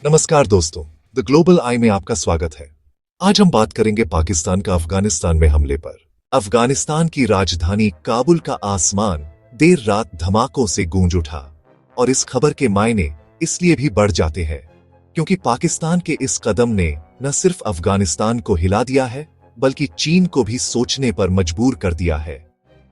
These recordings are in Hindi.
नमस्कार दोस्तों, द ग्लोबल आई में आपका स्वागत है। आज हम बात करेंगे पाकिस्तान का अफगानिस्तान में हमले पर। अफगानिस्तान की राजधानी काबुल का आसमान देर रात धमाकों से गूंज उठा और इस खबर के मायने इसलिए भी बढ़ जाते हैं क्योंकि पाकिस्तान के इस कदम ने न सिर्फ अफगानिस्तान को हिला दिया है बल्कि चीन को भी सोचने पर मजबूर कर दिया है।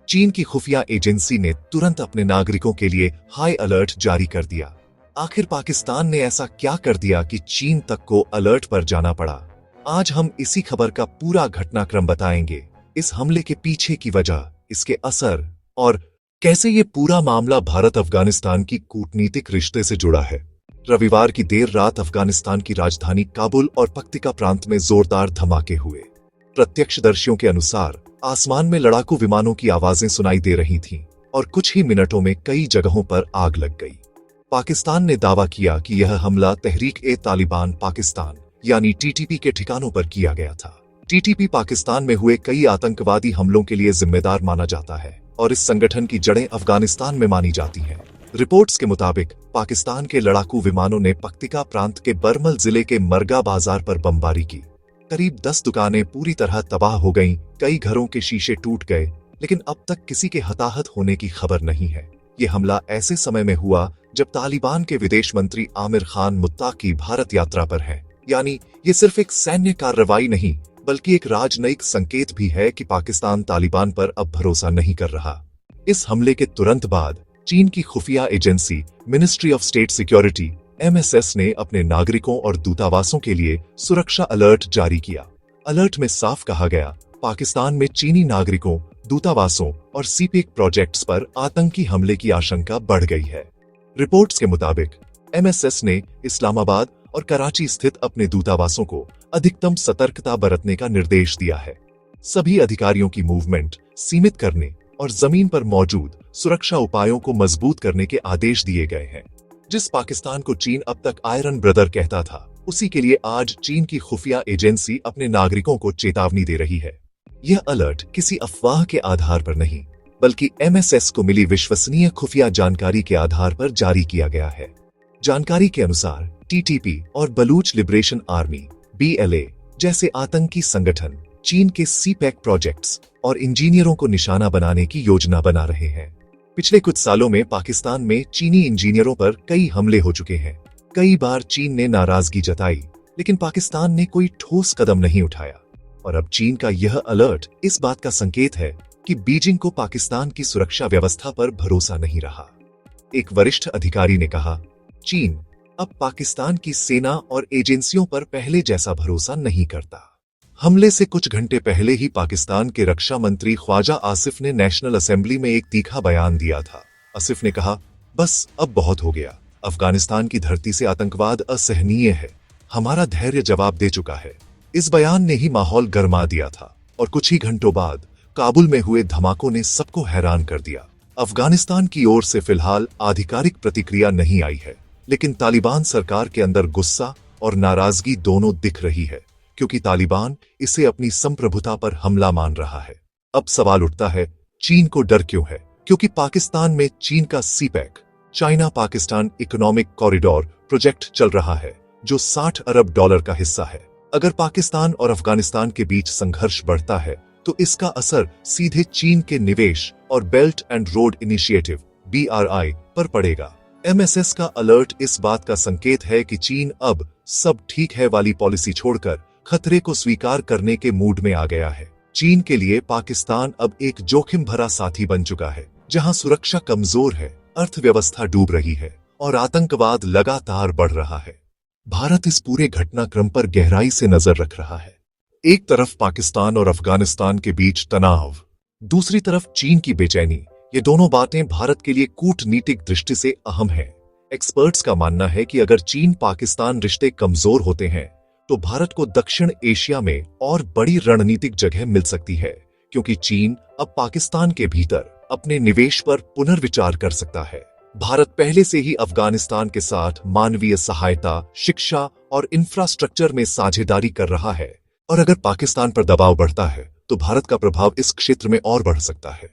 चीन की खुफिया एजेंसी ने तुरंत अपने नागरिकों के लिए हाई अलर्ट जारी कर दिया। आखिर पाकिस्तान ने ऐसा क्या कर दिया कि चीन तक को अलर्ट पर जाना पड़ा? आज हम इसी खबर का पूरा घटनाक्रम बताएंगे, इस हमले के पीछे की वजह, इसके असर और कैसे ये पूरा मामला भारत अफगानिस्तान की कूटनीतिक रिश्ते से जुड़ा है। रविवार की देर रात अफगानिस्तान की राजधानी काबुल और पक्तिका प्रांत में जोरदार धमाके हुए। प्रत्यक्षदर्शियों के अनुसार आसमान में लड़ाकू विमानों की आवाजें सुनाई दे रही थीं और कुछ ही मिनटों में कई जगहों पर आग लग गई। पाकिस्तान ने दावा किया कि यह हमला तहरीक-ए-तालिबान पाकिस्तान यानी टीटीपी के ठिकानों पर किया गया था। टीटीपी पाकिस्तान में हुए कई आतंकवादी हमलों के लिए जिम्मेदार माना जाता है और इस संगठन की जड़ें अफगानिस्तान में मानी जाती हैं। रिपोर्ट्स के मुताबिक पाकिस्तान के लड़ाकू विमानों ने पक्तिका प्रांत के बरमल जिले के मरगा बाजार पर बमबारी की। करीब 10 दुकानें पूरी तरह तबाह हो गईं, कई घरों के शीशे टूट गए, लेकिन अब तक किसी के हताहत होने की खबर नहीं है। ये हमला ऐसे समय में हुआ जब तालिबान के विदेश मंत्री आमिर खान मुत्ताकी भारत यात्रा पर हैं। यानी ये सिर्फ एक सैन्य कार्रवाई नहीं बल्कि एक राजनयिक संकेत भी है कि पाकिस्तान तालिबान पर अब भरोसा नहीं कर रहा। इस हमले के तुरंत बाद चीन की खुफिया agency ministry of state security MSS ने अपने नागरिकों और दूतावासों के लिए सुरक्षा अलर्ट जारी किया। अलर्ट में साफ कहा गया, पाकिस्तान में चीनी नागरिकों, दूतावासों और सीपेक प्रोजेक्ट्स पर आतंकी हमले की आशंका बढ़ गई है। रिपोर्ट्स के मुताबिक MSS ने इस्लामाबाद और कराची स्थित अपने दूतावासों को अधिकतम सतर्कता बरतने का निर्देश दिया है। सभी अधिकारियों की मूवमेंट सीमित करने और जमीन पर मौजूद सुरक्षा उपायों को मजबूत करने के आदेश दिए गए हैं। जिस पाकिस्तान को चीन अब तक आयरन ब्रदर कहता था, उसी के लिए आज चीन की खुफिया एजेंसी अपने नागरिकों को चेतावनी दे रही है। यह अलर्ट किसी अफवाह के आधार पर नहीं बल्कि MSS को मिली विश्वसनीय खुफिया जानकारी के आधार पर जारी किया गया है। जानकारी के अनुसार TTP और बलूच लिबरेशन आर्मी BLA जैसे आतंकी संगठन चीन के सीपेक प्रोजेक्ट्स और इंजीनियरों को निशाना बनाने की योजना बना रहे हैं। पिछले कुछ सालों में पाकिस्तान में चीनी इंजीनियरों पर कई हमले हो चुके हैं। कई बार चीन ने नाराजगी जताई, लेकिन पाकिस्तान ने कोई ठोस कदम नहीं उठाया। और अब चीन का यह अलर्ट इस बात का संकेत है कि बीजिंग को पाकिस्तान की सुरक्षा व्यवस्था पर भरोसा नहीं रहा। एक वरिष्ठ अधिकारी ने कहा, चीन अब पाकिस्तान की सेना और एजेंसियों पर पहले जैसा भरोसा नहीं करता। हमले से कुछ घंटे पहले ही पाकिस्तान के रक्षा मंत्री ख्वाजा आसिफ ने नेशनल असेंबली में एक तीखा बयान दिया था। आसिफ ने कहा, बस अब बहुत हो गया। अफगानिस्तान की धरती से आतंकवाद असहनीय है। हमारा धैर्य जवाब दे चुका है। इस बयान ने ही माहौल गरमा दिया था और कुछ ही घंटों बाद काबुल में हुए धमाकों ने सबको हैरान कर दिया। अफगानिस्तान की ओर से फिलहाल आधिकारिक प्रतिक्रिया नहीं आई है, लेकिन तालिबान सरकार के अंदर गुस्सा और नाराजगी दोनों दिख रही है, क्योंकि तालिबान इसे अपनी संप्रभुता पर हमला मान रहा है। अब सवाल उठता है, चीन को डर क्यों है? क्योंकि पाकिस्तान में चीन का CPEC China Pakistan economic corridor project चल रहा है, जो $60 अरब का हिस्सा है। अगर पाकिस्तान और अफगानिस्तान के बीच संघर्ष बढ़ता है तो इसका असर सीधे चीन के निवेश और belt and road initiative BRI पर पड़ेगा। MSS का अलर्ट इस बात का संकेत है कि चीन अब सब ठीक है वाली पॉलिसी छोड़कर खतरे को स्वीकार करने के मूड में आ गया है। चीन के लिए पाकिस्तान अब एक जोखिम भरा साथी बन चुका है, जहां सुरक्षा कमजोर है, अर्थव्यवस्था डूब रही है और आतंकवाद लगातार बढ़ रहा है। भारत इस पूरे घटनाक्रम पर गहराई से नजर रख रहा है। एक तरफ पाकिस्तान और अफगानिस्तान के बीच तनाव, दूसरी तरफ चीन की बेचैनी। ये दोनों बातें भारत के लिए कूटनीतिक दृष्टि से अहम हैं। एक्सपर्ट्स का मानना है कि अगर चीन पाकिस्तान रिश्ते कमजोर होते हैं तो भारत को दक्षिण एशिया में और बड़ी रणनीतिक जगह मिल सकती है, क्योंकि चीन अब पाकिस्तान के भीतर अपने निवेश पर पुनर्विचार कर सकता है। भारत पहले से ही अफगानिस्तान के साथ मानवीय सहायता, शिक्षा और इंफ्रास्ट्रक्चर में साझेदारी कर रहा है, और अगर पाकिस्तान पर दबाव बढ़ता है तो भारत का प्रभाव इस क्षेत्र में और बढ़ सकता है।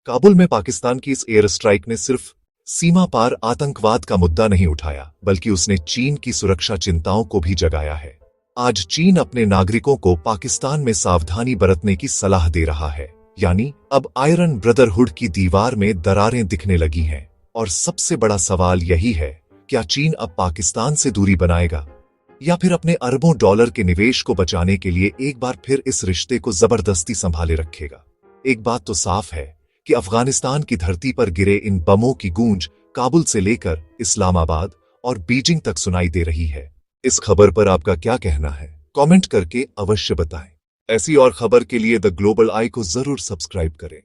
काबुल में पाकिस्तान की इस एयर स्ट्राइक ने सिर्फ सीमा पार आतंकवाद का मुद्दा नहीं उठाया, बल्कि उसने चीन की सुरक्षा चिंताओं को भी जगाया है। आज चीन अपने नागरिकों को पाकिस्तान में सावधानी बरतने की सलाह दे रहा है, यानी अब आयरन ब्रदरहुड की दीवार में दरारें दिखने लगी हैं। और सबसे बड़ा सवाल यही है, क्या चीन अब पाकिस्तान से दूरी बनाएगा या फिर अपने अरबों डॉलर के निवेश को बचाने के लिए एक बार फिर इस रिश्ते को जबरदस्ती संभाले रखेगा। एक बात तो साफ है कि अफगानिस्तान की धरती पर गिरे इन बमों की गूंज काबुल से लेकर इस्लामाबाद और बीजिंग तक सुनाई दे रही है। इस खबर पर आपका क्या कहना है? कमेंट करके अवश्य बताएं। ऐसी और खबर के लिए द ग्लोबल आई को जरूर सब्सक्राइब करें।